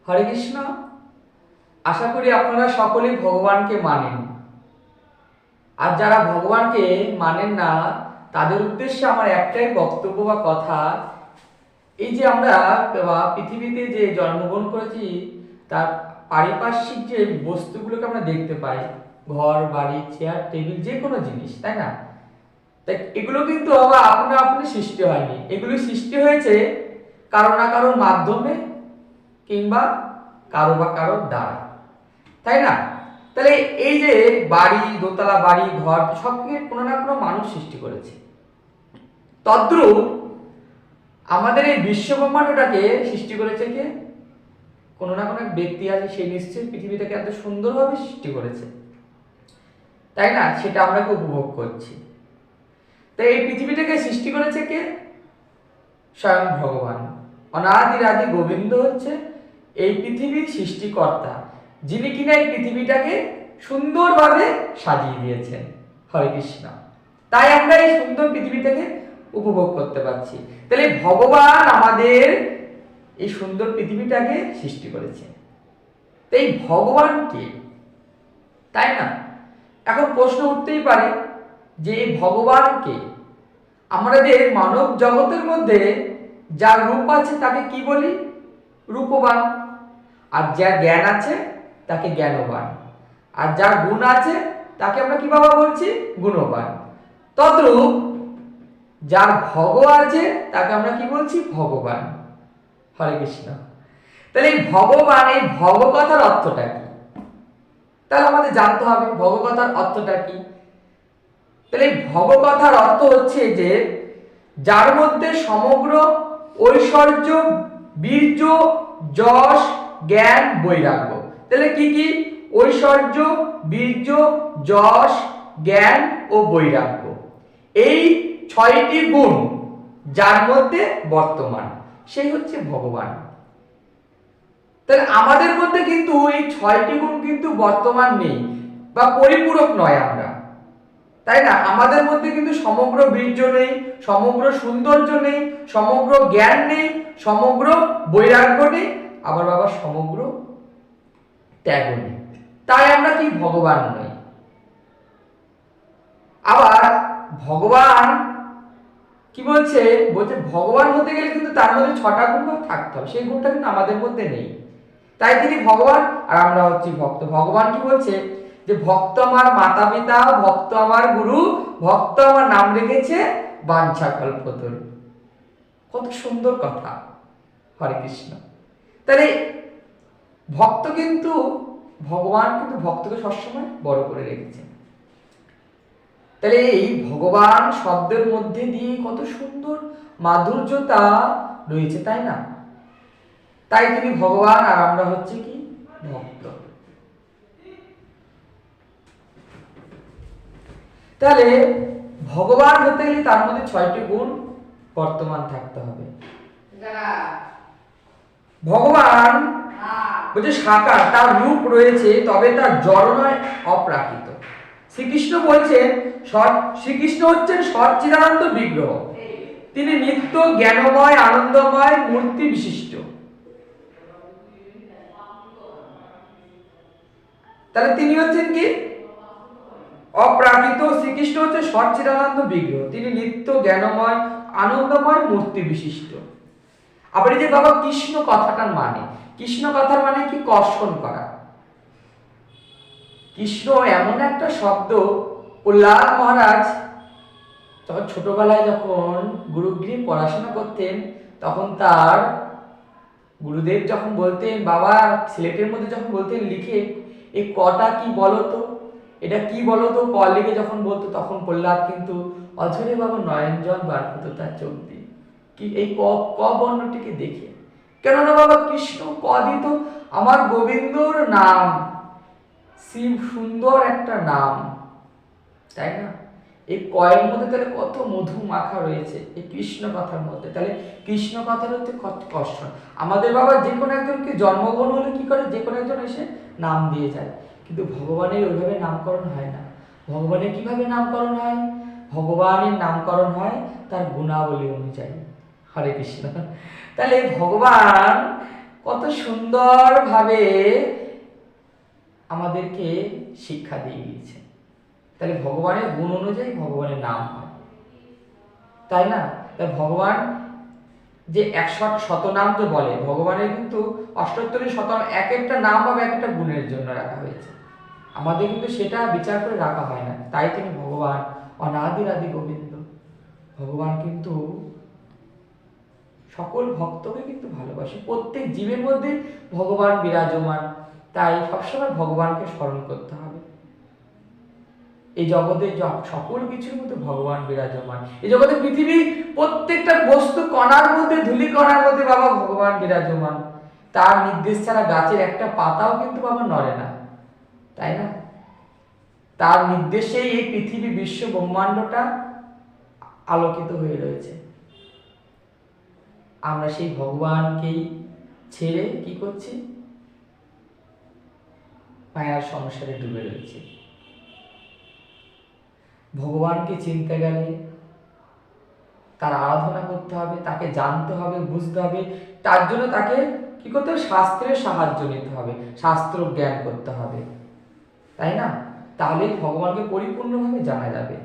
হরে কৃষ্ণ। আশা করি আপনারা সকলেই ভগবানকে মানেন। আর যারা ভগবানকে মানেন না তাদের উদ্দেশ্যে আমার একটাই বক্তব্য বা কথা, এই যে আমরা পৃথিবীতে যে জন্মগ্রহণ করেছি তার পারিপার্শ্বিক যে বস্তুগুলোকে আমরা দেখতে পাই, ঘর বাড়ি চেয়ার টেবিল যে কোনো জিনিস, তাই না? তাই এগুলো কিন্তু আবার আপনা আপনি সৃষ্টি হয়নি, এগুলো সৃষ্টি হয়েছে কারো না কারোর মাধ্যমে কিংবা কারো বা কারোর দ্বারা, তাই না? তাহলে এই যে বাড়ি, দোতলা বাড়ি, ঘর সবকে কোনো না কোনো মানুষ সৃষ্টি করেছে। তদ্রূপ আমাদের এই বিশ্বব্রহ্মাণ্ডটাকে সৃষ্টি করেছে কে? কোনো না কোনো এক ব্যক্তি আছে, সে নিশ্চয়ই পৃথিবীটাকে এত সুন্দরভাবে সৃষ্টি করেছে, তাই না? সেটা আমরা উপভোগ করছি। তাই এই পৃথিবীটাকে সৃষ্টি করেছে কে? স্বয়ং ভগবান। অনাদির আদি গোবিন্দ হচ্ছে এই পৃথিবীর সৃষ্টিকর্তা, যিনি কিনা এই পৃথিবীটাকে সুন্দরভাবে সাজিয়ে দিয়েছেন। হরে কৃষ্ণ। তাই আমরা এই সুন্দর পৃথিবীটাকে উপভোগ করতে পারছি। তাহলে ভগবান আমাদের এই সুন্দর পৃথিবীটাকে সৃষ্টি করেছে। তো এই ভগবান কে, তাই না? এখন প্রশ্ন উঠতেই পারে যে এই ভগবান কে? আমাদের মানব জগতের মধ্যে যার রূপ আছে তাকে কি বলি? রূপবান। আর যার জ্ঞান আছে তাকে জ্ঞানবান। আর যার গুণ আছে তাকে আমরা কি বাবা বলছি? গুণবান। তদ্রূপ যার ভগ আছে তাকে আমরা কি বলছি? ভগবান। হরে কৃষ্ণ। তাহলে এই ভগবান, এই ভগ কথার অর্থটা কি? তাহলে আমাদের জানতে হবে ভগ কথার অর্থটা কি। তাহলে এই ভগ কথার অর্থ হচ্ছে যে যার মধ্যে সমগ্র ঐশ্বর্য, বীর্য, যশ, জ্ঞান, বৈরাগ্য। তাহলে কি কি? ঐশ্বর্য, বীর্য, যশ, জ্ঞান ও বৈরাগ্য, এই 6টি গুণ যার মধ্যে বর্তমান, সেই হচ্ছে ভগবান। তাহলে আমাদের মধ্যে কিন্তু এই 6টি গুণ কিন্তু বর্তমান নেই বা পরিপূরক নয় আমরা, তাই না? আমাদের মধ্যে কিন্তু সমগ্র বীর্য নেই, সমগ্র সৌন্দর্য নেই, সমগ্র জ্ঞান নেই, সমগ্র বৈরাগ্য নেই, আবার বাবা সমগ্র ত্যাগ নেই। তাই আমরা কি ভগবান নই। আবার ভগবান কি বলছে? বলছে ভগবান হতে গেলে কিন্তু তার মধ্যে 6টা গুণ থাকতে হবে, সেই গুণটা কিন্তু আমাদের মধ্যে নেই। তাই তিনি ভগবান আর আমরা হচ্ছি ভক্ত। ভগবান কি বলছে? যে ভক্ত আমার মাতা পিতা, ভক্ত আমার গুরু, ভক্ত আমার নাম রেখেছে বাঞ্ছা কল্পতরু। কত সুন্দর কথা। হরে কৃষ্ণ। তাহলে ভক্ত কিন্তু, ভগবান কিন্তু ভক্তকে সবসময় বড় করে রেখেছে। তাহলে এই ভগবান শব্দের মধ্যে দিয়ে কত সুন্দর মাধুর্যতা রয়েছে, তাই না? তাই তিনি ভগবান আর আমরা হচ্ছে কি? ভক্ত। তাহলে ভগবান হতে গেলে তার মধ্যে 6টি গুণ বর্তমান থাকতে হবে। ভগবান বলছে সাকার, তার রূপ রয়েছে, তবে তার জড় নয়, অপ্রাকৃত। শ্রীকৃষ্ণ বলছেন, শ্রীকৃষ্ণ হচ্ছেন সচ্চিদানন্দ বিগ্রহ, তিনি নিত্য জ্ঞানময়, আনন্দময়, মূর্তি বিশিষ্ট। তাহলে তিনি হচ্ছেন কি? অপ্রাকৃত। শ্রীকৃষ্ণ হচ্ছে সচ্চিদানন্দ বিগ্রহ, তিনি নিত্য জ্ঞানময়, আনন্দময়, মূর্তি বিশিষ্ট। আবার এই যে বাবা কৃষ্ণ কথাটার মানে, কৃষ্ণ কথার মানে কি? কর্ষণ করা। কৃষ্ণ এমন একটা শব্দ, প্রহ্লাদ মহারাজ যখন ছোটবেলায় যখন গুরুগৃহে পড়াশোনা করতেন, তখন তার গুরুদেব যখন বলতেন, বাবা সিলেটের মধ্যে যখন বলতেন লিখে এই কটা কি বলতো, এটা কি বলতো, ক লিখে যখন বলতো, তখন প্রহ্লাদ কিন্তু অঝরে বাবা নয়ন জল বার হতো তার চোখ দিয়ে, কি এই ক বর্ণটিকে দেখে। কেননা বাবা কৃষ্ণ ক দিত, আমার গোবিন্দর নাম, শিব সুন্দর একটা নাম, তাই না? এই কয়ের মধ্যে তাহলে কত মধু মাখা রয়েছে এই কৃষ্ণ কথার মধ্যে। তাহলে কৃষ্ণ কথার হচ্ছে কষ্ট। আমাদের বাবা যে কোনো একজনকে জন্মগ্রহণ হলে কি করে? যে কোনো একজন এসে নাম দিয়ে যায়, কিন্তু ভগবানের ওইভাবে নামকরণ হয় না। ভগবানের কিভাবে নামকরণ হয়? ভগবানের নামকরণ হয় তার গুণাবলী অনুযায়ী। হরে কৃষ্ণ। তাহলে ভগবান কত সুন্দরভাবে আমাদেরকে শিক্ষা দিয়ে গিয়েছে। তাহলে ভগবানের গুণ অনুযায়ী ভগবানের নাম হয়, তাই না? তাই ভগবান যে 108 শতনাম যে বলে, ভগবানের কিন্তু 78 শতনাম এক একটা নাম বা এক একটা গুণের জন্য রাখা হয়েছে। আমাদের কিন্তু সেটা বিচার করে রাখা হয় না। তাই তিনি ভগবান অনাদির আদি গোবিন্দ। ভগবান কিন্তু সকল ভক্তকে কিন্তু ভালোবাসে, প্রত্যেক জীবের মধ্যে ভগবান বিরাজমান। তাই সবসময় ভগবানকে স্মরণ করতে হবে। এই জগতে সকল কিছুর মধ্যে ভগবান বিরাজমান। এই জগতে পৃথিবীর প্রত্যেকটা বস্তু কণার মধ্যে, ধূলি কণার মধ্যে বাবা ভগবান বিরাজমান। তার নির্দেশ ছাড়া গাছের একটা পাতাও কিন্তু বাবা নড়ে না, তাই না? তার নির্দেশেই এই পৃথিবী, বিশ্ব ব্রহ্মাণ্ডটা আলোকিত হয়ে রয়েছে। আমরা সেই ভগবানকেই ছেড়ে কি করছি? মায়ার সংসারে ডুবে রয়েছে। ভগবানকে চিনতে গেলে তার আরাধনা করতে হবে, তাকে জানতে হবে, বুঝতে হবে। তার জন্য তাকে কি করতে হবে? শাস্ত্রের সাহায্য নিতে হবে, শাস্ত্র জ্ঞান করতে হবে, তাই না? তাহলেই ভগবানকে পরিপূর্ণভাবে জানা যাবে।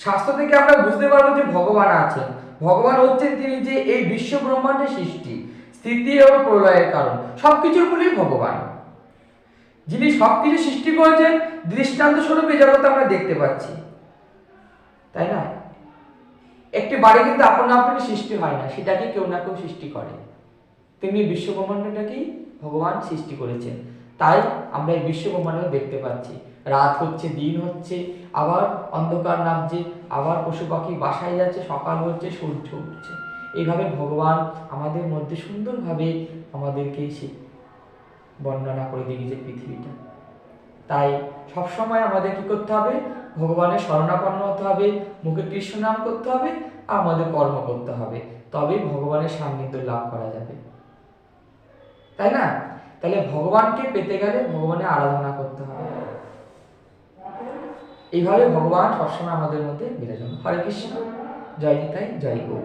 শাস্ত্র থেকে আমরা বুঝতে পারবো যে ভগবান আছেন। ভগবান হচ্ছেন তিনি যে এই বিশ্ব ব্রহ্মাণ্ডের সৃষ্টি, স্থিতি এবং প্রলয়ের কারণ, সবকিছুর মূলেই ভগবান। যিনি সবকিছু সৃষ্টি করেছেন, দৃষ্টান্ত স্বরূপ এই জগতে আমরা দেখতে পাচ্ছি, তাই না? একটি বাড়ি কিন্তু আপনা আপনি সৃষ্টি হয় না, সেটাকে কেউ না কেউ সৃষ্টি করে। তেমনি বিশ্ব ব্রহ্মাণ্ডটাকেই ভগবান সৃষ্টি করেছেন। তাই আমরা এই বিশ্ব ব্রহ্মাণ্ড দেখতে পাচ্ছি। রাত হচ্ছে, দিন হচ্ছে, আবার অন্ধকার নামছে, আবার পশু পাখি বাসায় যাচ্ছে, সকাল হচ্ছে, সূর্য উঠছে। এইভাবে ভগবান আমাদের মধ্যে সুন্দরভাবে আমাদেরকে বর্ণনা করে দিয়েছে পৃথিবীটা। তাই সবসময় আমাদের কি করতে হবে? ভগবানের শরণাপন্ন হতে হবে, মুখে কৃষ্ণ নাম করতে হবে, আর আমাদের কর্ম করতে হবে। তবেই ভগবানের সান্নিধ্য লাভ করা যাবে, তাই না? তাহলে ভগবানকে পেতে গেলে ভগবানের আরাধনা করতে হবে। এইভাবে ভগবান সবসময় আমাদের মধ্যে বিরাজমান। হরে কৃষ্ণ, জয় নিতাই, জয় গৌর।